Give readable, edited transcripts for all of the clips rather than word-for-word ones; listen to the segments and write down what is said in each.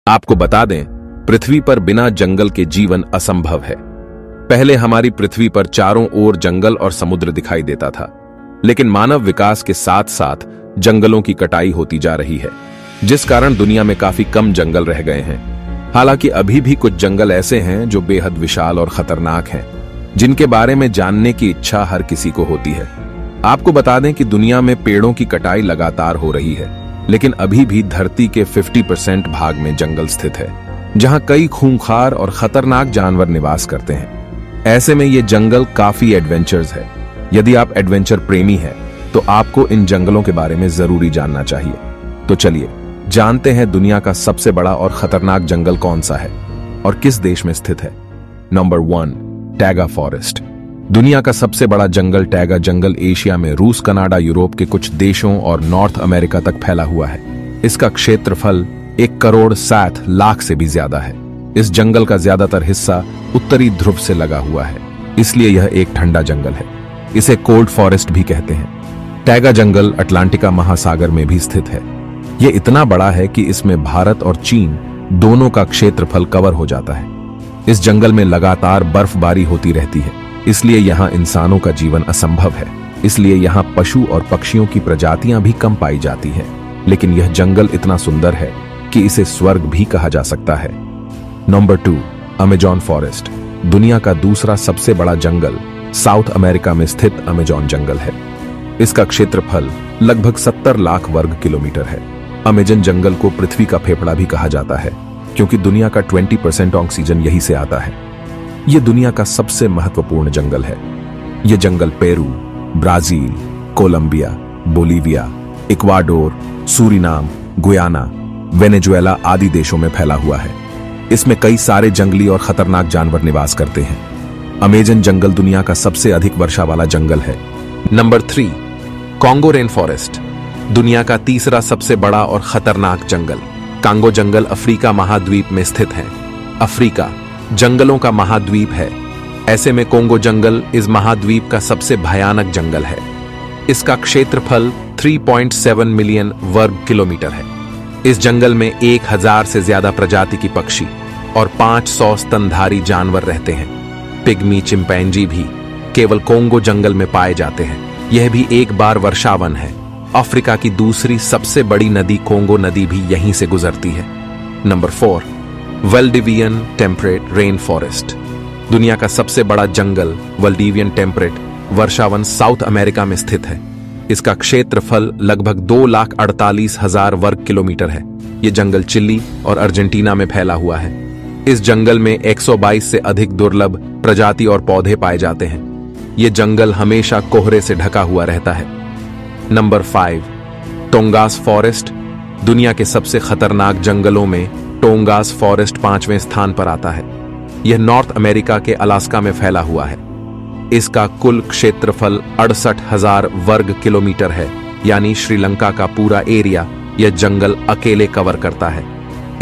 आपको बता दें, पृथ्वी पर बिना जंगल के जीवन असंभव है। पहले हमारी पृथ्वी पर चारों ओर जंगल और समुद्र दिखाई देता था, लेकिन मानव विकास के साथ साथ जंगलों की कटाई होती जा रही है, जिस कारण दुनिया में काफी कम जंगल रह गए हैं। हालांकि अभी भी कुछ जंगल ऐसे हैं जो बेहद विशाल और खतरनाक हैं, जिनके बारे में जानने की इच्छा हर किसी को होती है। आपको बता दें कि दुनिया में पेड़ों की कटाई लगातार हो रही है, लेकिन अभी भी धरती के 50% भाग में जंगल स्थित है, जहां कई खूंखार और खतरनाक जानवर निवास करते हैं। ऐसे में ये जंगल काफी एडवेंचर्स है। यदि आप एडवेंचर प्रेमी हैं, तो आपको इन जंगलों के बारे में जरूरी जानना चाहिए। तो चलिए जानते हैं दुनिया का सबसे बड़ा और खतरनाक जंगल कौन सा है और किस देश में स्थित है। Number 1, taiga forest. दुनिया का सबसे बड़ा जंगल टैगा जंगल एशिया में रूस, कनाडा, यूरोप के कुछ देशों और नॉर्थ अमेरिका तक फैला हुआ है। इसका क्षेत्रफल 1,60,00,000 से भी ज्यादा है। इस जंगल का ज्यादातर हिस्सा उत्तरी ध्रुव से लगा हुआ है, इसलिए यह एक ठंडा जंगल है। इसे कोल्ड फॉरेस्ट भी कहते हैं। टैगा जंगल अटलांटिका महासागर में भी स्थित है। यह इतना बड़ा है कि इसमें भारत और चीन दोनों का क्षेत्रफल कवर हो जाता है। इस जंगल में लगातार बर्फबारी होती रहती है, इसलिए यहाँ इंसानों का जीवन असंभव है। इसलिए यहाँ पशु और पक्षियों की प्रजातियां भी कम पाई जाती हैं। लेकिन यह जंगल इतना सुंदर है कि इसे स्वर्ग भी कहा जा सकता है। Number 2, Amazon forest. दुनिया का दूसरा सबसे बड़ा जंगल साउथ अमेरिका में स्थित अमेजॉन जंगल है। इसका क्षेत्रफल लगभग 70 लाख वर्ग किलोमीटर है। अमेजन जंगल को पृथ्वी का फेफड़ा भी कहा जाता है, क्योंकि दुनिया का 20% ऑक्सीजन यहीं से आता है। यह दुनिया का सबसे महत्वपूर्ण जंगल है। यह जंगल Peru, Brazil, Colombia, Bolivia, Ecuador, Suriname, Guyana, Venezuela आदि देशों में फैला हुआ है। इसमें कई सारे जंगली और खतरनाक जानवर निवास करते हैं। अमेजन जंगल दुनिया का सबसे अधिक वर्षा वाला जंगल है। Number 3, Congo rain forest. दुनिया का तीसरा सबसे बड़ा और खतरनाक जंगल कांगो जंगल अफ्रीका महाद्वीप में स्थित है। अफ्रीका जंगलों का महाद्वीप है। ऐसे में कांगो जंगल इस महाद्वीप का सबसे भयानक जंगल है। इसका क्षेत्रफल 3.7 मिलियन वर्ग किलोमीटर है। इस जंगल में 1000 से ज्यादा प्रजाति की पक्षी और 500 स्तनधारी जानवर रहते हैं। पिग्मी चिंपैंजी भी केवल कांगो जंगल में पाए जाते हैं। यह भी एक बार वर्षावन है। अफ्रीका की दूसरी सबसे बड़ी नदी कांगो नदी भी यहीं से गुजरती है। Number 4, Valdivian temperate rain forest. दुनिया का सबसे बड़ा जंगल वाल्डिवियन टेम्परेट वर्षावन साउथ अमेरिका में स्थित है। इसका क्षेत्रफल लगभग 2,48,000 वर्ग किलोमीटर है। यह जंगल चिली और अर्जेंटीना में फैला हुआ है। इस जंगल में 122 से अधिक दुर्लभ प्रजाति और पौधे पाए जाते हैं। यह जंगल हमेशा कोहरे से ढका हुआ रहता है। Number 5, Tongass forest. दुनिया के सबसे खतरनाक जंगलों में टोंगास फॉरेस्ट 5वें स्थान पर आता है। यह नॉर्थ अमेरिका के अलास्का में फैला हुआ है। इसका कुल क्षेत्रफल 68,000 वर्ग किलोमीटर है, यानी श्रीलंका का पूरा एरिया यह जंगल अकेले कवर करता है।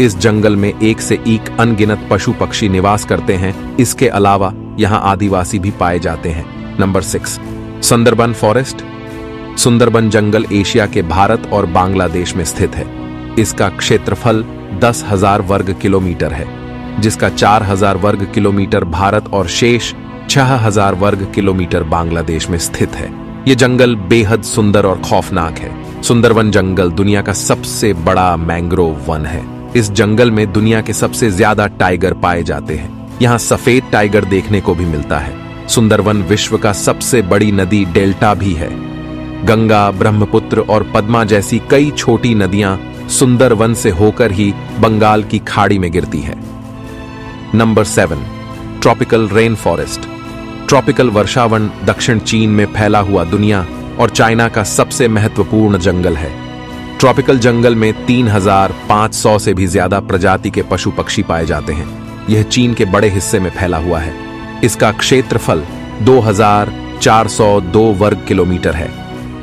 इस जंगल में 1 से 1 अनगिनत पशु पक्षी निवास करते हैं। इसके अलावा यहाँ आदिवासी भी पाए जाते हैं। Number 6, Sundarban forest. सुंदरबन जंगल एशिया के भारत और बांग्लादेश में स्थित है। इसका क्षेत्रफल 10,000 वर्ग किलोमीटर है, जिसका 4,000 वर्ग किलोमीटर भारत और शेष 6,000 वर्ग किलोमीटर बांग्लादेश में स्थित है। यह जंगल बेहद सुंदर और खौफनाक है। सुंदरबन जंगल दुनिया का सबसे बड़ा मैंग्रोव वन है। इस जंगल में दुनिया के सबसे ज्यादा टाइगर पाए जाते हैं। यहाँ सफेद टाइगर देखने को भी मिलता है। सुंदरबन विश्व का सबसे बड़ी नदी डेल्टा भी है। गंगा, ब्रह्मपुत्र और पद्मा जैसी कई छोटी नदियां सुंदरवन से होकर ही बंगाल की खाड़ी में गिरती है। Number 7, tropical rain forest. Tropical वर्षावन दक्षिण चीन में फैला हुआ दुनिया और चाइना का सबसे महत्वपूर्ण जंगल है। ट्रॉपिकल जंगल में 3,500 से भी ज्यादा प्रजाति के पशु पक्षी पाए जाते हैं। यह चीन के बड़े हिस्से में फैला हुआ है। इसका क्षेत्रफल 2,402 वर्ग किलोमीटर है।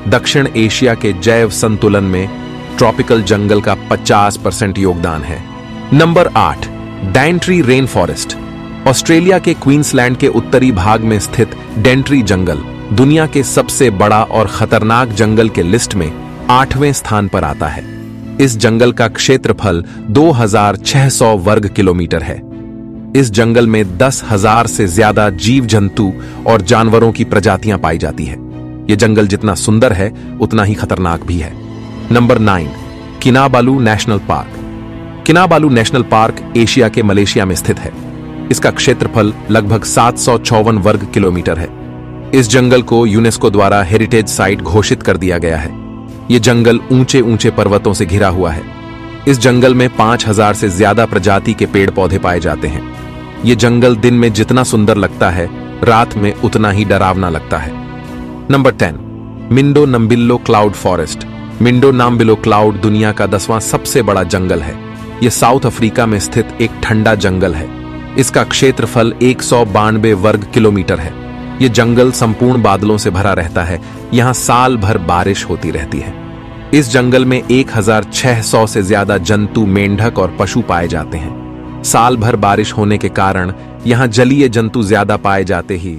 दक्षिण एशिया के जैव संतुलन में ट्रॉपिकल जंगल का 50% योगदान है। Number 8, Dentry rain forest. Australia के क्वींसलैंड के उत्तरी भाग में स्थित डेंट्री जंगल दुनिया के सबसे बड़ा और खतरनाक जंगल के लिस्ट में 8वें स्थान पर आता है। इस जंगल का क्षेत्रफल 2600 वर्ग किलोमीटर है। इस जंगल में 10,000 से ज्यादा जीव जंतु और जानवरों की प्रजातियां पाई जाती है। यह जंगल जितना सुंदर है उतना ही खतरनाक भी है। Number 9, Kinabalu national park. Kinabalu national park Asia के मलेशिया में स्थित है। इसका क्षेत्रफल लगभग 754 वर्ग किलोमीटर है। इस जंगल को यूनेस्को द्वारा हेरिटेज साइट घोषित कर दिया गया है। यह जंगल ऊंचे ऊंचे पर्वतों से घिरा हुआ है। इस जंगल में 5000 से ज्यादा प्रजाति के पेड़ पौधे पाए जाते हैं। यह जंगल दिन में जितना सुंदर लगता है, रात में उतना ही डरावना लगता है। Number 10, Mindo Nambillo cloud forest. Mindo Nambillo cloud दुनिया का 10वां सबसे बड़ा जंगल है। यह साउथ अफ्रीका में स्थित एक ठंडा जंगल है। इसका क्षेत्रफल 192 वर्ग किलोमीटर है। यह जंगल संपूर्ण बादलों से भरा रहता है। यहां साल भर बारिश होती रहती है। इस जंगल में 1600 से ज्यादा जंतु, मेंढक और पशु पाए जाते हैं। साल भर बारिश होने के कारण यहां जलीय जंतु ज्यादा पाए जाते ही